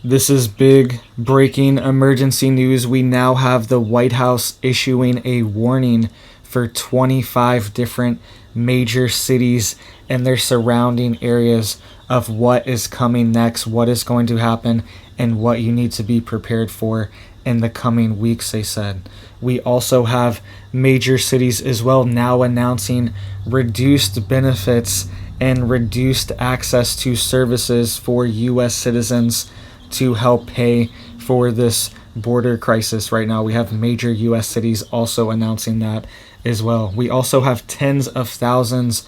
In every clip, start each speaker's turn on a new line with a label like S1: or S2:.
S1: This is big breaking emergency news. We now have the White House issuing a warning for 25 different major cities and their surrounding areas of what is coming next, what is going to happen, and what you need to be prepared for in the coming weeks, they said. We also have major cities as well now announcing reduced benefits and reduced access to services for U.S. citizens to help pay for this border crisis right now. We have major U.S. cities also announcing that as well. We also have tens of thousands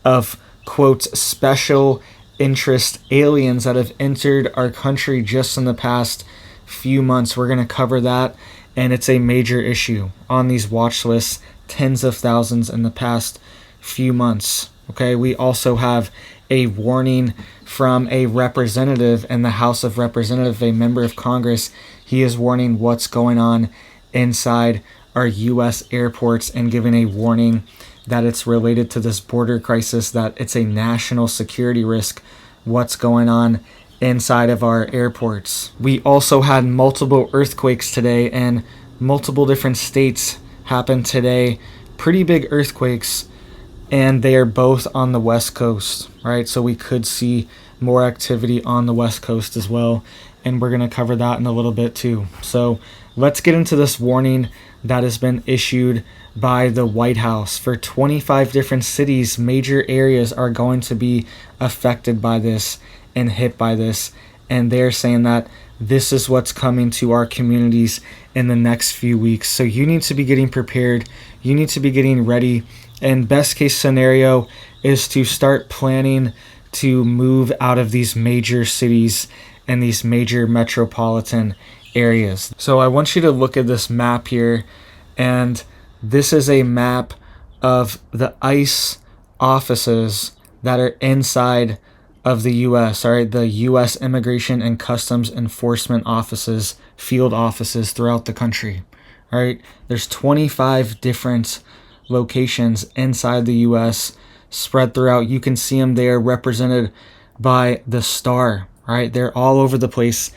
S1: of, quote, special interest aliens that have entered our country just in the past few months. We're going to cover that, and it's a major issue on these watch lists, tens of thousands in the past few months. Okay, we also have a warning from a representative in the House of Representatives, a member of Congress. He is warning what's going on inside our U.S. airports and giving a warning that it's related to this border crisis, that it's a national security risk, what's going on inside of our airports. We also had multiple earthquakes today, and multiple different states happened today. Pretty big earthquakes, and they are both on the West Coast, right? So we could see more activity on the West Coast as well, and we're going to cover that in a little bit too. So let's get into this warning that has been issued by the White House. For 25 different cities, major areas are going to be affected by this and hit by this, and they're saying that this is what's coming to our communities in the next few weeks. So you need to be getting prepared. You need to be getting ready. And best case scenario is to start planning to move out of these major cities and these major metropolitan areas. So I want you to look at this map here, and this is a map of the ICE offices that are inside of the U.S., all right, the U.S. Immigration and Customs Enforcement offices, field offices throughout the country, all right? There's 25 different locations inside the U.S. spread throughout. You can see them there represented by the star, right? They're all over the place,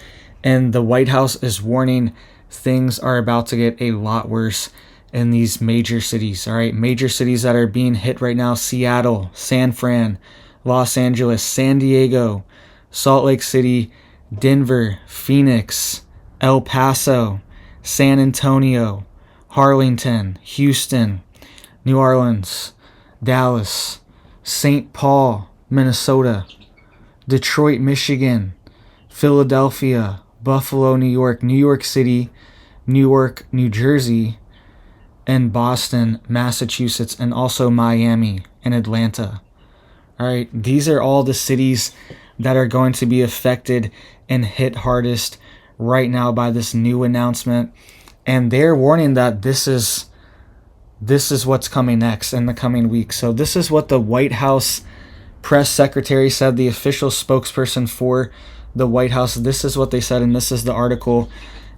S1: and the White House is warning things are about to get a lot worse in these major cities, all right? Major cities that are being hit right now: Seattle, San Fran, Los Angeles, San Diego, Salt Lake City, Denver, Phoenix, El Paso, San Antonio, Harlingen, Houston, New Orleans, Dallas, St. Paul, Minnesota, Detroit, Michigan, Philadelphia, Buffalo, New York City, Newark, New Jersey, and Boston, Massachusetts, and also Miami and Atlanta. All right, these are all the cities that are going to be affected and hit hardest right now by this new announcement. And they're warning that this is what's coming next in the coming weeks. So this is what the White House press secretary said, the official spokesperson for the White House. This is what they said, and this is the article.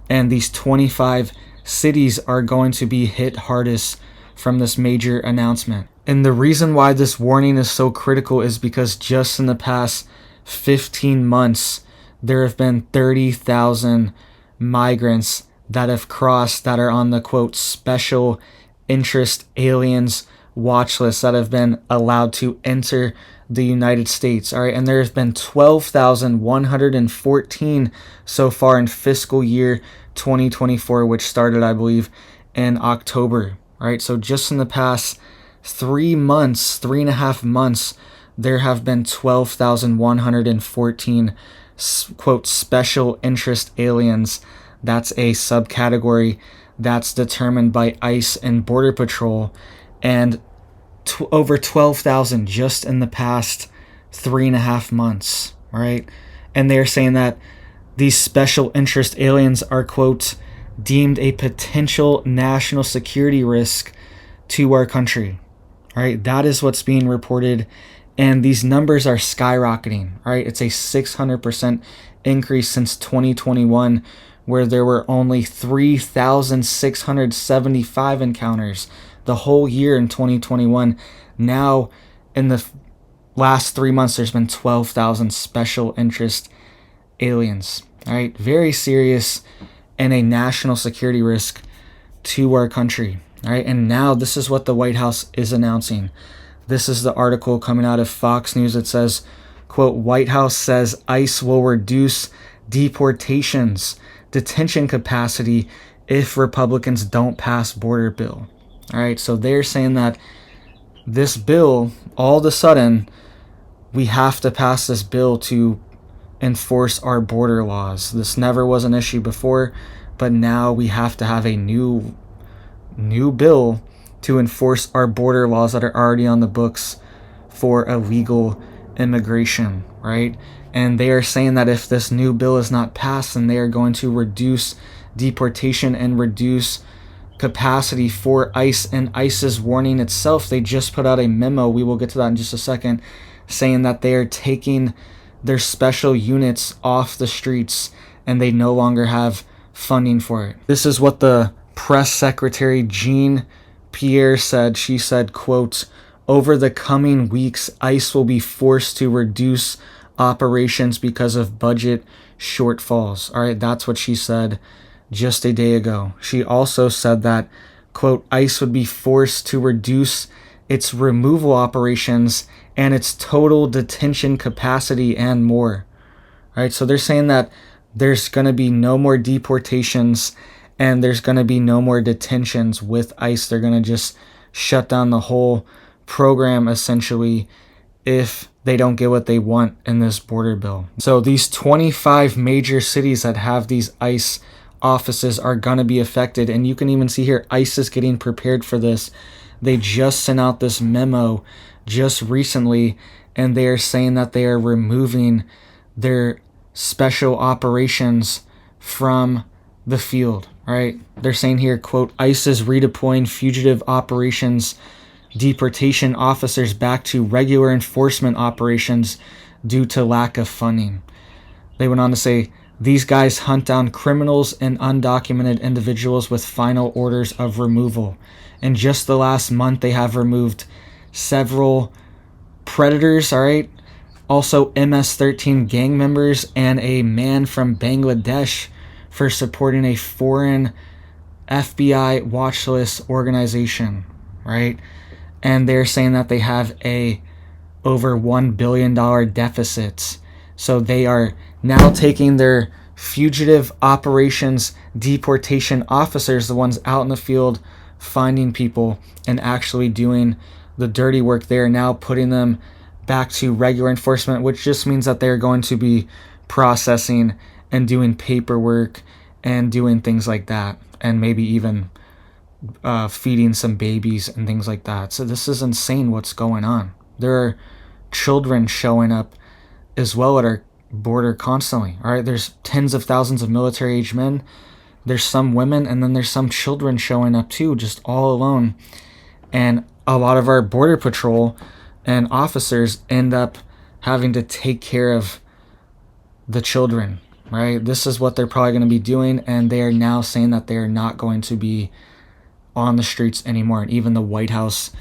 S1: And these 25 cities are going to be hit hardest from this major announcement. And the reason why this warning is so critical is because just in the past 15 months, there have been 30,000 migrants that have crossed, that are on the, quote, special interest aliens watch list, that have been allowed to enter the United States. All right, and there have been 12,114 so far in fiscal year 2024, which started, I believe, in October. All right, so just in the past 3.5 months, there have been 12,114, quote, special interest aliens. That's a subcategory that's determined by ICE and Border Patrol, and over 12,000 just in the past 3.5 months, right? And they're saying that these special interest aliens are, quote, deemed a potential national security risk to our country, right? That is what's being reported, and these numbers are skyrocketing, right? It's a 600% increase since 2021, where there were only 3,675 encounters the whole year in 2021. Now, in the last 3 months, there's been 12,000 special interest aliens. All right, very serious and a national security risk to our country. All right, and now this is what the White House is announcing. This is the article coming out of Fox News. It says, quote, White House says ICE will reduce deportations, detention capacity if Republicans don't pass border bill. All right, so they're saying that this bill, all of a sudden, we have to pass this bill to enforce our border laws. This never was an issue before, but now we have to have a new bill to enforce our border laws that are already on the books for illegal immigration, right? And they are saying that if this new bill is not passed, then they are going to reduce deportation and reduce capacity for ICE. And ICE's warning itself, they just put out a memo, we will get to that in just a second, saying that they are taking their special units off the streets and they no longer have funding for it. This is what the press secretary Jean Pierre said. She said, quote, over the coming weeks, ICE will be forced to reduce operations because of budget shortfalls. All right, that's what she said just a day ago. She also said that, quote, ICE would be forced to reduce its removal operations and its total detention capacity and more. All right, so they're saying that there's going to be no more deportations and there's going to be no more detentions with ICE. They're going to just shut down the whole program essentially if they don't get what they want in this border bill. So these 25 major cities that have these ICE offices are going to be affected. And you can even see here, ICE is getting prepared for this. They just sent out this memo just recently, and they are saying that they are removing their special operations from the field, right? They're saying here, quote, ICE is redeploying fugitive operations deportation officers back to regular enforcement operations due to lack of funding. They went on to say, these guys hunt down criminals and undocumented individuals with final orders of removal. In just the last month, they have removed several predators, all right? Also MS-13 gang members and a man from Bangladesh for supporting a foreign FBI watch list organization, right? And they're saying that they have a over $1 billion deficit. So they are now taking their fugitive operations deportation officers, the ones out in the field finding people and actually doing the dirty work. They are now putting them back to regular enforcement, which just means that they're going to be processing and doing paperwork and doing things like that, and maybe even feeding some babies and things like that. So this is insane what's going on. There are children showing up as well at our border constantly. All right, there's tens of thousands of military-age men. There's some women, and then there's some children showing up too, just all alone. And a lot of our border patrol and officers end up having to take care of the children, right? This is what they're probably going to be doing, and they are now saying that they are not going to be on the streets anymore. And even the White House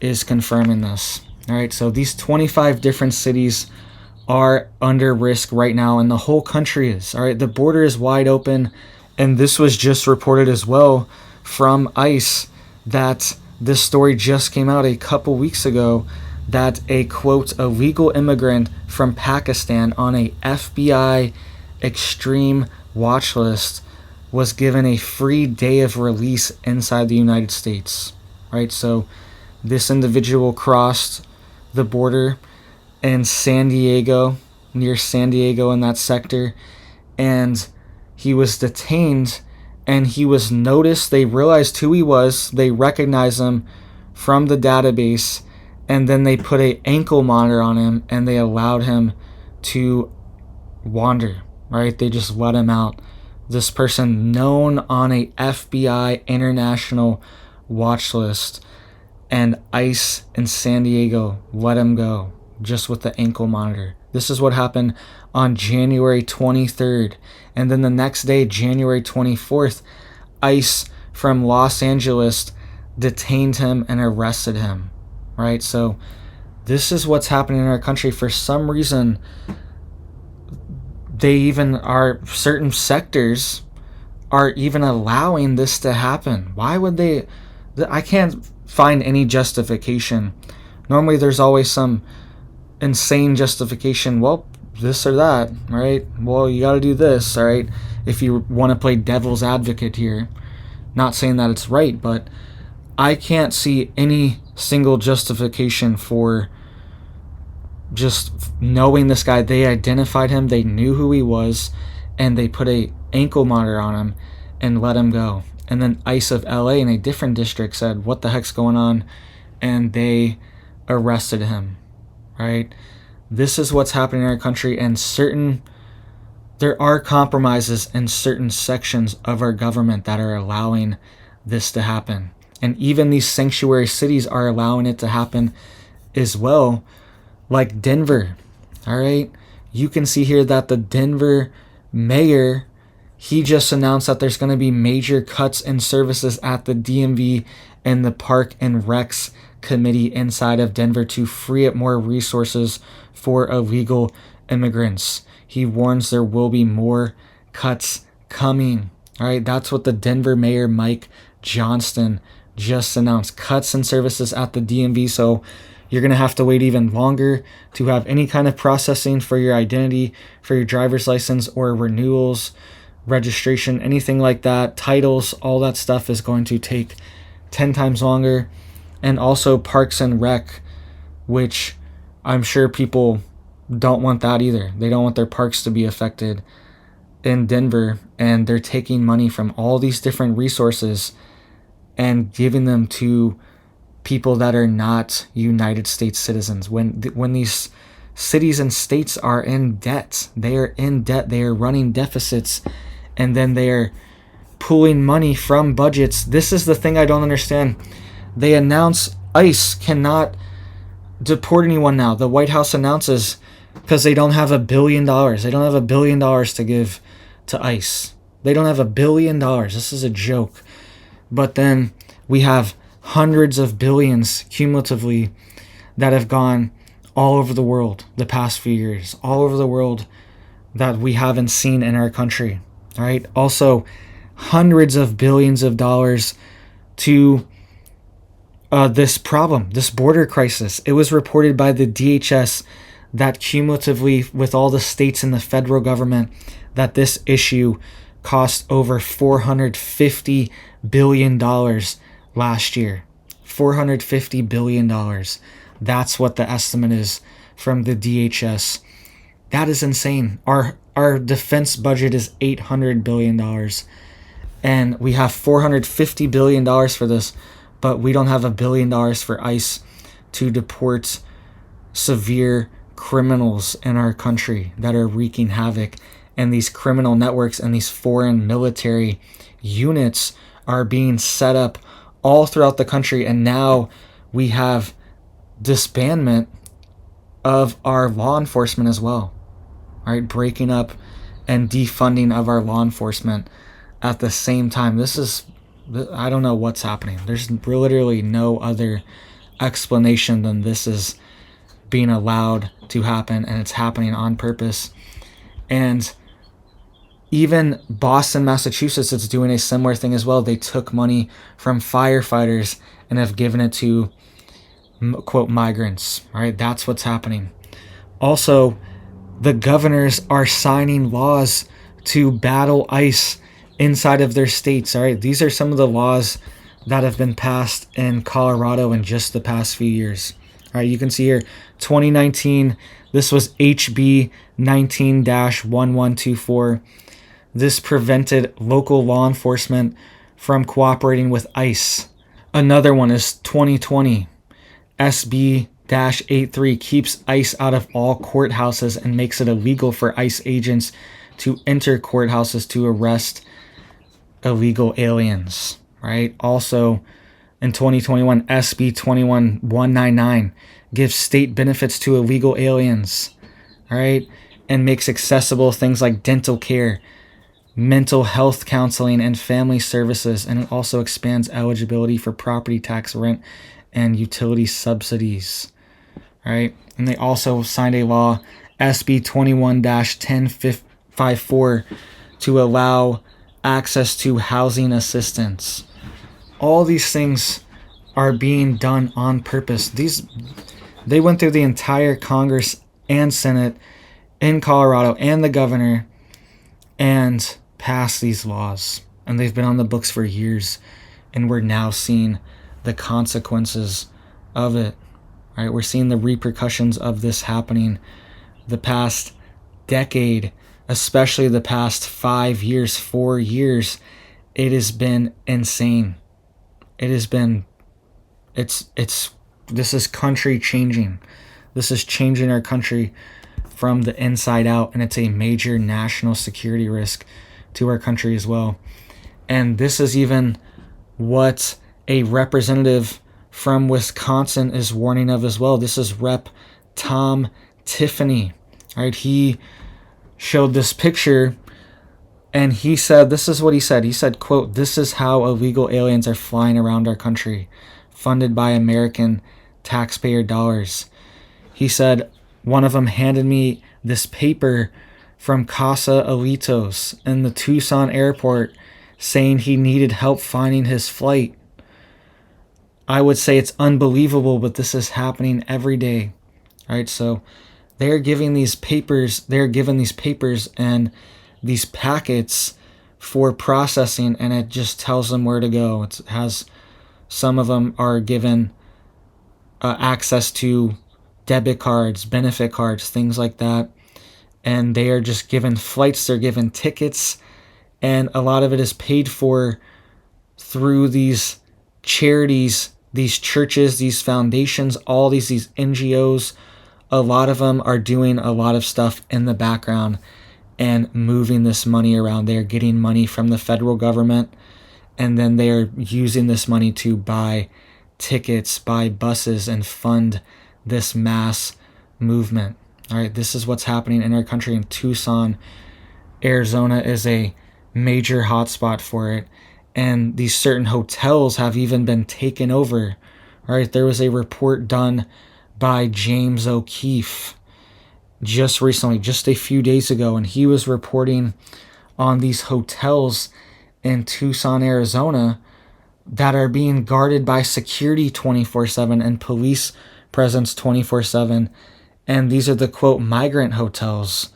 S1: is confirming this. All right, so these 25 different cities are under risk right now, and the whole country is. All right, the border is wide open, and this was just reported as well from ICE that this story just came out a couple weeks ago that a, quote, illegal immigrant from Pakistan on a FBI extreme watch list was given a free day of release inside the United States, right? So this individual crossed the border in San Diego, near San Diego in that sector, and he was detained and he was noticed. They realized who he was. They recognized him from the database, and then they put an ankle monitor on him and they allowed him to wander, right? They just let him out. This person known on a FBI international watch list, and ICE in San Diego let him go just with the ankle monitor. This is what happened on January 23rd. And then the next day, January 24th, ICE from Los Angeles detained him and arrested him, right? So this is what's happening in our country. For some reason, they even are, certain sectors are even allowing this to happen. Why would they? I can't find any justification. Normally there's always some insane justification. Well, this or that, right? Well, you got to do this, all right? If you want to play devil's advocate here, not saying that it's right, but I can't see any single justification for just knowing this guy. They identified him, they knew who he was, and they put a ankle monitor on him and let him go. And then ICE of LA in a different district said, what the heck's going on? And they arrested him, right? This is what's happening in our country, and there are compromises in certain sections of our government that are allowing this to happen. And even these sanctuary cities are allowing it to happen as well, like Denver, all right? You can see here that the Denver mayor, he just announced that there's going to be major cuts in services at the DMV and the Park and Recs Committee inside of Denver to free up more resources for illegal immigrants. He warns there will be more cuts coming. All right, that's what the Denver mayor, Mike Johnston, just announced. Cuts in services at the DMV. So you're going to have to wait even longer to have any kind of processing for your identity, for your driver's license or renewals, registration, anything like that, titles, all that stuff is going to take 10 times longer. And also Parks and Rec, which I'm sure people don't want that either. They don't want their parks to be affected in Denver, and they're taking money from all these different resources and giving them to people that are not United States citizens. When these cities and states are in debt, they are running deficits, and then they are pulling money from budgets. This is the thing I don't understand. They announce ICE cannot deport anyone now. The White House announces, because they don't have $1 billion. They don't have $1 billion to give to ICE. They don't have $1 billion. This is a joke. But then we have hundreds of billions cumulatively that have gone all over the world the past few years, all over the world that we haven't seen in our country. All right. Also, hundreds of billions of dollars to this problem, this border crisis. It was reported by the DHS that cumulatively with all the states and the federal government that this issue cost over $450 billion last year. $450 billion. That's what the estimate is from the DHS. That is insane. Our defense budget is $800 billion. And we have $450 billion for this, but we don't have $1 billion for ICE to deport severe criminals in our country that are wreaking havoc. And these criminal networks and these foreign military units are being set up all throughout the country. And now we have disbandment of our law enforcement as well. All right, breaking up and defunding of our law enforcement at the same time. I don't know what's happening. There's literally no other explanation than this is being allowed to happen, and it's happening on purpose. And even Boston, Massachusetts, is doing a similar thing as well. They took money from firefighters and have given it to, quote, migrants. All right, that's what's happening. Also, the governors are signing laws to battle ICE inside of their states. All right, these are some of the laws that have been passed in Colorado in just the past few years. All right, you can see here 2019, this was HB 19-1124. This prevented local law enforcement from cooperating with ICE. Another one is 2020, SB-83 keeps ICE out of all courthouses and makes it illegal for ICE agents to enter courthouses to arrest illegal aliens, right? Also, in 2021, SB 21199 gives state benefits to illegal aliens, right? And makes accessible things like dental care, mental health counseling, and family services. And it also expands eligibility for property tax, rent, and utility subsidies, right? And they also signed a law, SB 21-10 5-4 to allow access to housing assistance. All these things are being done on purpose. They went through the entire Congress and Senate in Colorado and the governor and passed these laws. And they've been on the books for years. And we're now seeing the consequences of it. Right? We're seeing the repercussions of this happening the past decade, especially the past 5 years, 4 years. It has been insane. This is country changing. This is changing our country from the inside out, and it's a major national security risk to our country as well. And this is even what a representative from Wisconsin is warning of as well. This is Rep. Tom Tiffany. Right? He showed this picture, and he said, this is what he said. He said, quote, "This is how illegal aliens are flying around our country, funded by American taxpayer dollars." He said, one of them handed me this paper from Casa Alitos in the Tucson airport saying he needed help finding his flight. I would say it's unbelievable, but this is happening every day. Right? So they're given these papers and these packets for processing, and it just tells them where to go. It has, some of them are given access to debit cards, benefit cards, things like that. And they are just given flights, they're given tickets, and a lot of it is paid for through these charities, these churches, these foundations, all these NGOs. A lot of them are doing a lot of stuff in the background and moving this money around. They're getting money from the federal government, and then they're using this money to buy tickets, buy buses, and fund this mass movement. All right, this is what's happening in our country. In Tucson, Arizona is a major hotspot for it, and these certain hotels have even been taken over. All right, there was a report done by James O'Keefe just recently, just a few days ago, and he was reporting on these hotels in Tucson, Arizona that are being guarded by security 24/7 and police presence 24/7. And these are the, quote, migrant hotels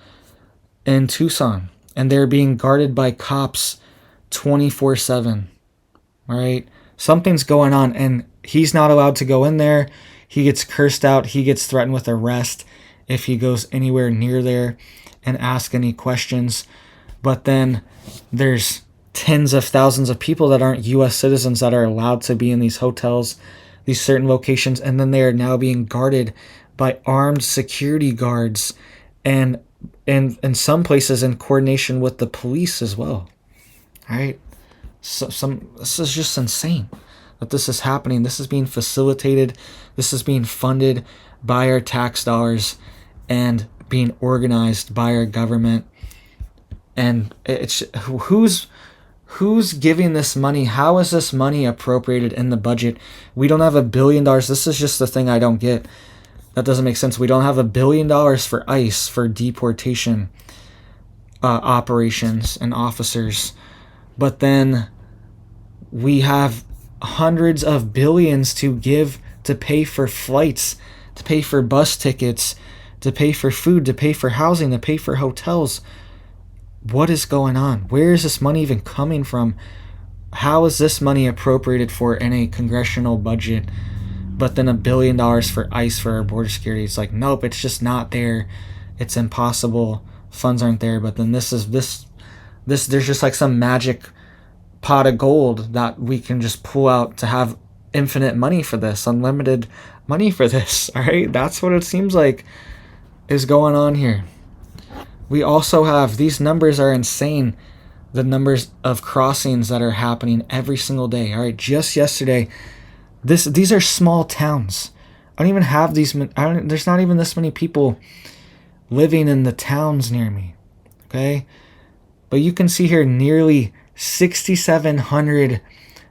S1: in Tucson. And they're being guarded by cops 24/7. Right? Something's going on, and he's not allowed to go in there. He gets cursed out. He gets threatened with arrest if he goes anywhere near there and asks any questions. But then there's tens of thousands of people that aren't U.S. citizens that are allowed to be in these hotels, these certain locations, and then they are now being guarded by armed security guards, and in some places in coordination with the police as well. All right? This is just insane that this is happening. This is being facilitated. This is being funded by our tax dollars and being organized by our government. And it's who's giving this money? How is this money appropriated in the budget? We don't have $1 billion. This is just the thing I don't get. That doesn't make sense. We don't have $1 billion for ICE, for deportation operations and officers. But then we have hundreds of billions to give to pay for flights, to pay for bus tickets, to pay for food, to pay for housing, to pay for hotels. What is going on? Where is this money even coming from? How is this money appropriated for in a congressional budget? But then $1 billion for ICE, for our border security. It's like, nope, it's just not there. It's impossible. Funds aren't there. But then this there's just like some magic pot of gold that we can just pull out to have infinite money for this, unlimited money for this. All right, that's what it seems like is going on here. We also have, these numbers are insane, the numbers of crossings that are happening every single day. All right, just yesterday, these are small towns. I don't even have these. There's not even this many people living in the towns near me. Okay, but you can see here nearly 6,700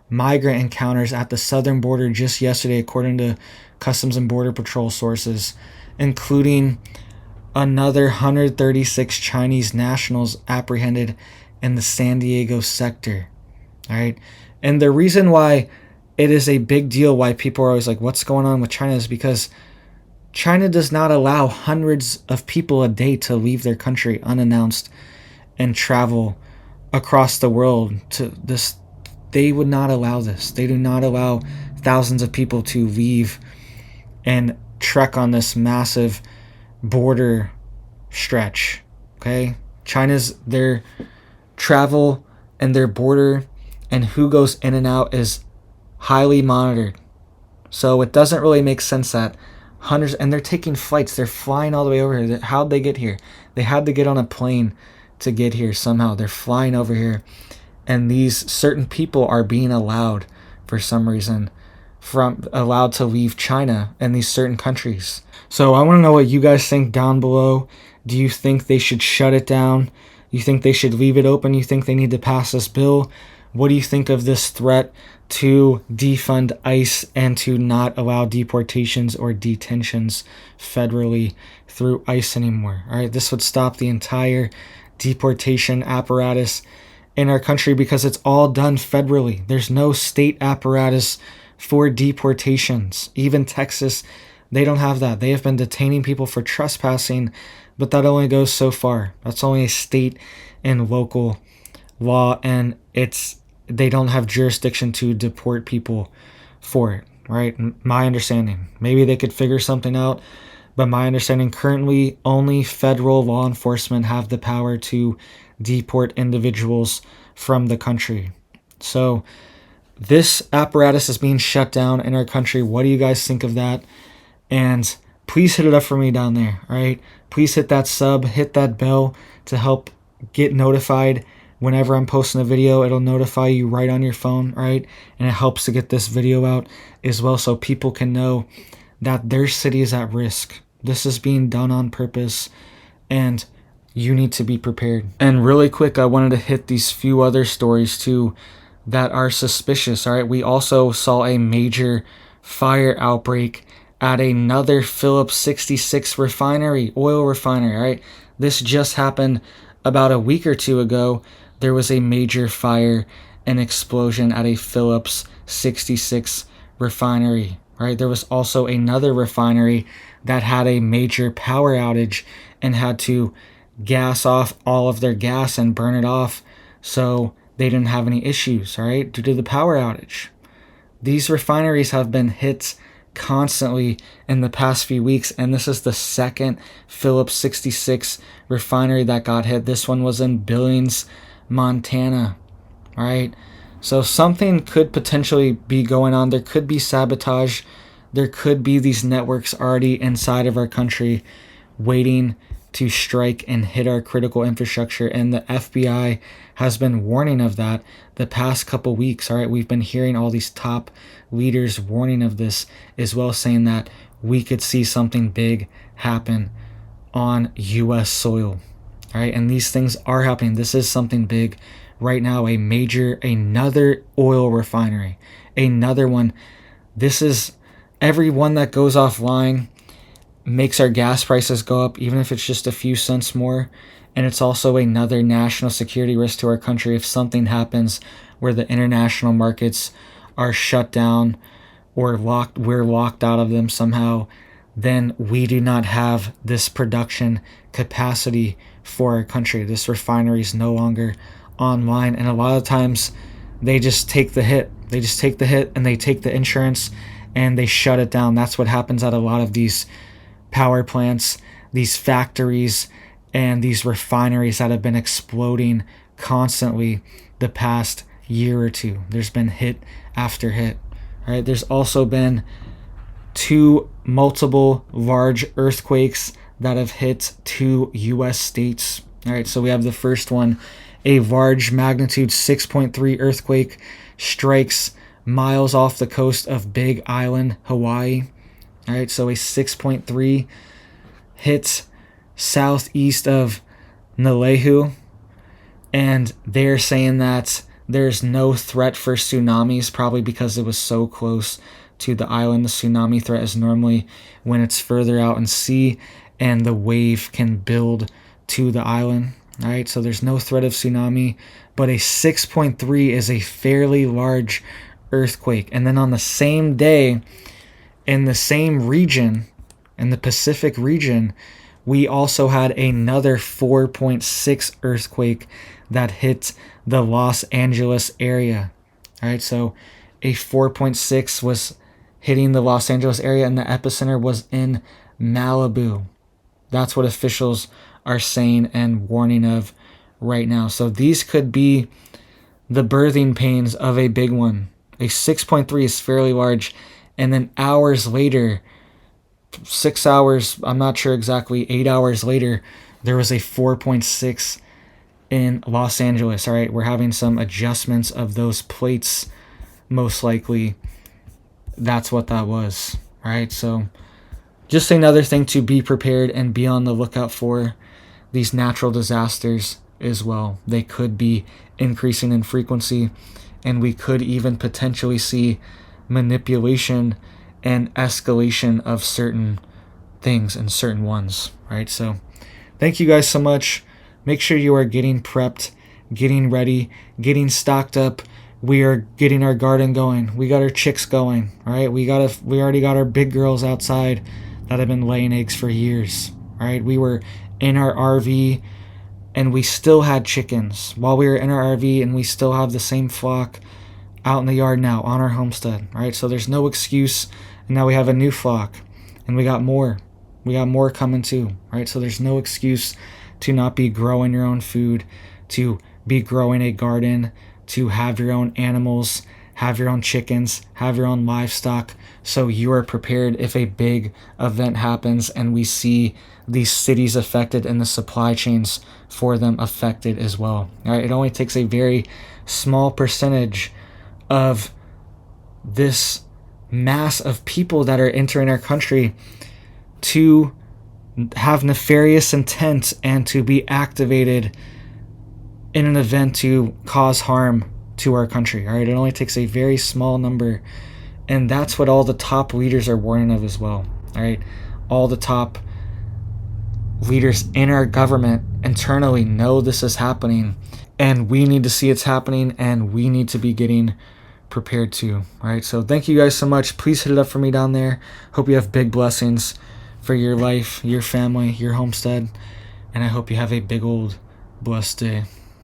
S1: migrant encounters at the southern border just yesterday, according to Customs and Border Patrol sources, including another 136 Chinese nationals apprehended in the San Diego sector. All right. And the reason why it is a big deal, why people are always like, what's going on with China, is because China does not allow hundreds of people a day to leave their country unannounced and travel across the world to this. They would not allow this. They do not allow thousands of people to leave and trek on this massive border stretch. Okay? China's their travel and their border and who goes in and out is highly monitored. So it doesn't really make sense that hundreds, and they're taking flights, they're flying all the way over here. How'd they get here? They had to get on a plane to get here somehow. They're flying over here, and these certain people are being allowed for some reason allowed to leave China and these certain countries. So I want to know what you guys think down below. Do you think they should shut it down? You think they should leave it open? You think they need to pass this bill? What do you think of this threat to defund ICE and to not allow deportations or detentions federally through ICE anymore? All right, this would stop the entire deportation apparatus in our country because it's all done federally. There's no state apparatus for deportations. Even Texas, they don't have that. They have been detaining people for trespassing, but that only goes so far. That's only a state and local law, and they don't have jurisdiction to deport people for it, right? My understanding. Maybe they could figure something out, but my understanding currently only federal law enforcement have the power to deport individuals from the country. So this apparatus is being shut down in our country. What do you guys think of that? And please hit it up for me down there, all right? Please hit that sub, hit that bell to help get notified whenever I'm posting a video. It'll notify you right on your phone, right? And it helps to get this video out as well so people can know that their city is at risk. This is being done on purpose, and you need to be prepared. And really quick, I wanted to hit these few other stories too that are suspicious, all right? We also saw a major fire outbreak at another Phillips 66 refinery, oil refinery, all right? This just happened about a week or two ago. There was a major fire and explosion at a Phillips 66 refinery, right? There was also another refinery that had a major power outage and had to gas off all of their gas and burn it off so they didn't have any issues, right? Due to the power outage. These refineries have been hit constantly in the past few weeks, and this is the second Phillips 66 refinery that got hit. This one was in Billings, Montana, right? So something could potentially be going on. There could be sabotage. There could be these networks already inside of our country waiting to strike and hit our critical infrastructure, and the FBI has been warning of that the past couple weeks. All right, we've been hearing all these top leaders warning of this as well, saying that we could see something big happen on U.S. soil. All right, and these things are happening. This is something big right now. Another oil refinery, another one. This is every one that goes offline makes our gas prices go up, even if it's just a few cents more. And it's also another national security risk to our country if something happens where the international markets are shut down or we're locked out of them somehow, then we do not have this production capacity for our country. This refinery is no longer online, and a lot of times they just take the hit. They just take the hit and they take the insurance and they shut it down. That's what happens at a lot of these power plants, these factories, and these refineries that have been exploding constantly the past year or two. There's been hit after hit. All right, there's also been multiple large earthquakes that have hit 2 U.S. states. All right, so we have the first one, a large magnitude 6.3 earthquake strikes miles off the coast of Big Island, Hawaii. All right, so a 6.3 hits southeast of Nalehu, and they're saying that there's no threat for tsunamis, probably because it was so close to the island. The tsunami threat is normally when it's further out in sea and the wave can build to the island. All right, so there's no threat of tsunami, but a 6.3 is a fairly large earthquake. And then on the same day, in the same region, in the Pacific region, we also had another 4.6 earthquake that hit the Los Angeles area. All right, so a 4.6 was hitting the Los Angeles area, and the epicenter was in Malibu. That's what officials are saying and warning of right now. So these could be the birthing pains of a big one. A 6.3 is fairly large, and then hours later, 6 hours, I'm not sure exactly, 8 hours later, there was a 4.6 in Los Angeles. All right, we're having some adjustments of those plates, most likely. That's what that was. All right, so just another thing to be prepared and be on the lookout for. These natural disasters as well. They could be increasing in frequency, and we could even potentially see manipulation and escalation of certain things and certain ones, right? So thank you guys so much. Make sure you are getting prepped, getting ready, getting stocked up. We are getting our garden going. We got our chicks going, all right? We already got our big girls outside that have been laying eggs for years, all right? We were in our RV and we still had chickens while we were in our RV, and we still have the same flock out in the yard now on our homestead, right? So there's no excuse. And now we have a new flock, and we got more. We got more coming too, right? So there's no excuse to not be growing your own food, to be growing a garden, to have your own animals, have your own chickens, have your own livestock, so you are prepared if a big event happens and we see these cities affected and the supply chains for them affected as well. All right, it only takes a very small percentage of this mass of people that are entering our country to have nefarious intent and to be activated in an event to cause harm to our country. All right, it only takes a very small number, and that's what all the top leaders are warning of as well. All right, all the top leaders in our government internally know this is happening, and we need to see it's happening, and we need to be getting prepared too. All right, so thank you guys so much. Please hit it up for me down there. Hope you have big blessings for your life, your family, your homestead, and I hope you have a big old blessed day.